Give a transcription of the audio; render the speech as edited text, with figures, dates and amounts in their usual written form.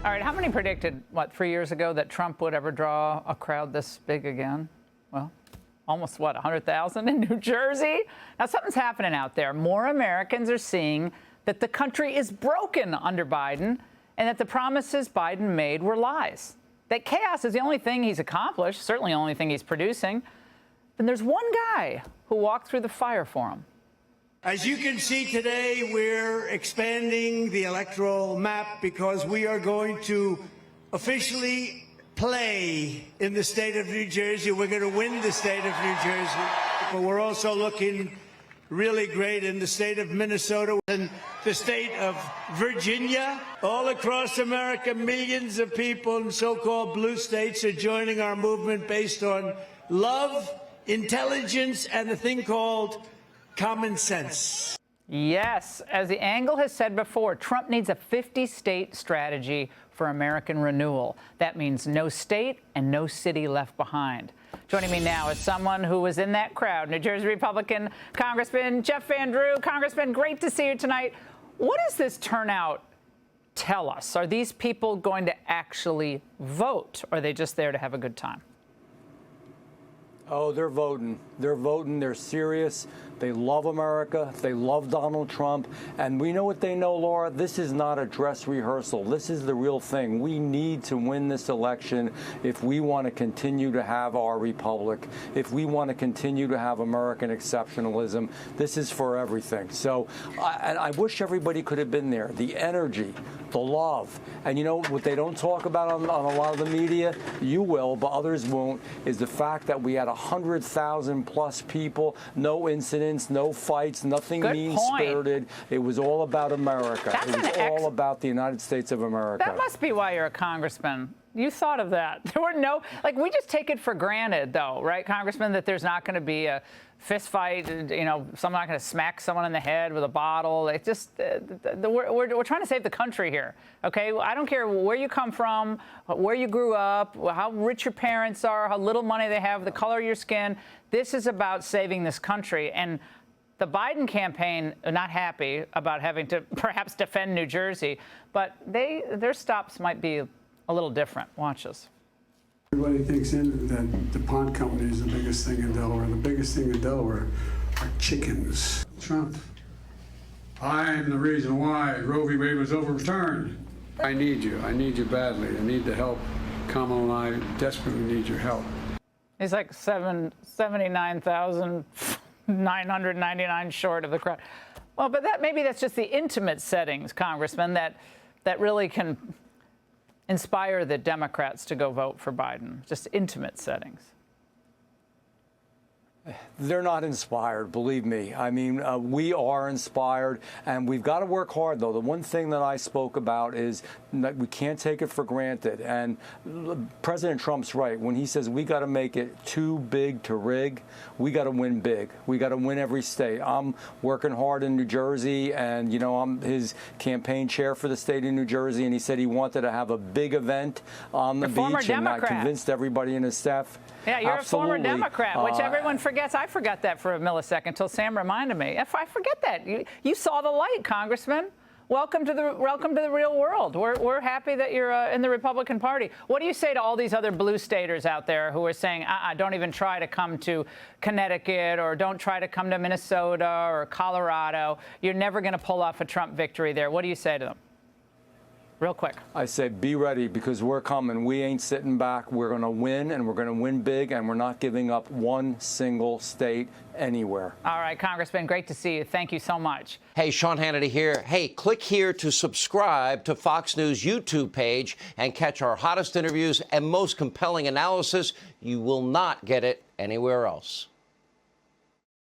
All right, how many predicted, 3 years ago that Trump would ever draw a crowd this big again? Well, almost, 100,000 in New Jersey? Now, something's happening out there. More Americans are seeing that the country is broken under Biden and that the promises Biden made were lies. That chaos is the only thing he's accomplished, certainly the only thing he's producing. Then there's one guy who walked through the fire for him. As you can see today, we're expanding the electoral map because we are going to officially play in the state of New Jersey. We're going to win the state of New Jersey. But we're also looking really great in the state of Minnesota and the state of Virginia. All across America, millions of people in so-called blue states are joining our movement based on love, intelligence, and a thing called common sense. Yes, as the Angle has said before, Trump needs a 50-state strategy for American renewal. That means no state and no city left behind. Joining me now is someone who was in that crowd, New Jersey Republican Congressman Jeff Van Drew. Congressman, great to see you tonight. What does this turnout tell us? Are these people going to actually vote, or are they just there to have a good time? Oh, they're voting. They're voting. They're serious. They love America. They love Donald Trump. And we know what they know, Laura. This is not a dress rehearsal. This is the real thing. We need to win this election if we want to continue to have our republic, if we want to continue to have American exceptionalism. This is for everything. So I wish everybody could have been there. The energy, the love. And you know what they don't talk about on a lot of the media? You will, but others won't, is the fact that we had 100,000 plus people, no incidents, no fights, nothing mean-spirited. It was all about America. It was all about the United States of America. That must be why you're a congressman. You thought of that. There were no, we just take it for granted, though, right, Congressman, that there's not going to be a fist fight, someone not going to smack someone in the head with a bottle. It just, we're trying to save the country here, okay? I don't care where you come from, where you grew up, how rich your parents are, how little money they have, the color of your skin. This is about saving this country. And the Biden campaign are not happy about having to perhaps defend New Jersey, but their stops might be a little different. Watch us. Everybody thinks that the pond company is the biggest thing in Delaware. The biggest thing in Delaware are chickens. Trump, I'm the reason why Roe v. Wade was overturned. I need you. I need you badly. I need the help. Kamala and I desperately need your help. He's like 79,999 short of the crowd. Well, but maybe that's just the intimate settings, Congressman, that really can inspire the Democrats to go vote for Biden, just intimate settings. They're not inspired, believe me. I mean, we are inspired, and we've got to work hard, though. The one thing that I spoke about is that we can't take it for granted. And President Trump's right. When he says we got to make it too big to rig, we got to win big. We got to win every state. I'm working hard in New Jersey, and, I'm his campaign chair for the state of New Jersey, and he said he wanted to have a big event on the beach, and I convinced everybody in his staff. Yeah, you're Absolutely. A former Democrat, which everyone forgets. I forgot that for a millisecond until Sam reminded me. I forget that. You saw the light, Congressman. Welcome to the real world. We're happy that you're in the Republican Party. What do you say to all these other blue staters out there who are saying, don't even try to come to Connecticut, or don't try to come to Minnesota or Colorado. You're never going to pull off a Trump victory there. What do you say to them? Real quick. I say be ready, because we're coming. We ain't sitting back. We're going to win, and we're going to win big, and we're not giving up one single state anywhere. All right, Congressman, great to see you. Thank you so much. Hey, Sean Hannity here. Hey, click here to subscribe to Fox News YouTube page and catch our hottest interviews and most compelling analysis. You will not get it anywhere else.